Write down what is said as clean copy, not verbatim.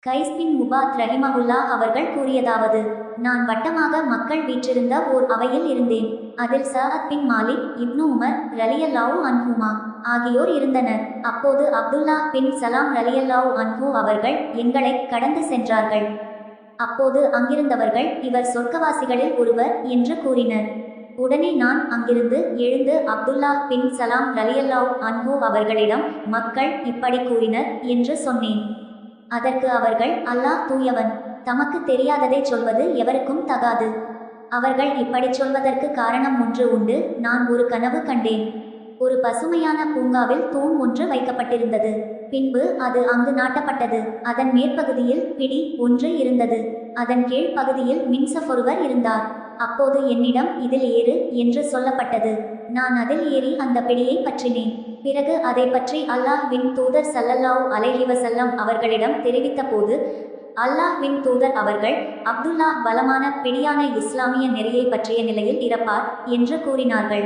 Guys பின் முபாத் ரஹிமஹுல்லா அவர்கள் கூறியதாவது, நான் வட்டமாக மக்கள் வீற்றிருந்த ஓர் அவையில் இருந்தேன். அதில் சஅத் பின் மாலிக், இப்னு உமர் ரலியல்லாஹு அன்ஹுமா ஆகியோர் இருந்தனர். அப்போது அப்துல்லா பின் சலாம் ரலியல்லாஹு அன்ஹு அவர்கள் எங்களை கடந்து சென்றார்கள். அப்போது அங்கிருந்தவர்கள், இவர் சொர்க்கவாசிகளில் ஒருவர் என்று கூறினர். உடனே நான் அங்கிருந்து எழுந்து அப்துல்லா பின் சலாம் ரலியல்லாஹு அன்ஹு அவர்களிடம், மக்கள் இப்படி கூறினர் என்று சொன்னேன். அதற்கு அவர்கள், அல்லாஹ் தூயவன், தமக்கு தெரியாததை சொல்வது எவருக்கும் தகாது. அவர்கள் இப்படிச் சொல்வதற்கு காரணம் ஒன்று உண்டு. நான் ஒரு கனவு கண்டேன். ஒரு பசுமையான பூங்காவில் தூண் ஒன்று வைக்கப்பட்டிருந்தது. பின்பு அது அங்கு நாட்டப்பட்டது. அதன் மேற்பகுதியில் பிடி ஒன்று இருந்தது. அதன் கீழ் பகுதியில் மின்சப் ஒருவர் இருந்தார். அப்போது என்னிடம் இதில் ஏறு என்று சொல்லப்பட்டது. நான் அதில் ஏறி அந்த பிடியை பற்றினேன். பிறகு அதை பற்றி அல்லாஹ்வின் தூதர் ஸல்லல்லாஹு அலைஹி வஸல்லம் அவர்களிடம் தெரிவித்த போது, அல்லாஹ்வின் தூதர் அவர்கள், அப்துல்லா பலமான பிடியான இஸ்லாமிய நெறியை பற்றிய நிலையில் இறப்பார் என்று கூறினார்கள்.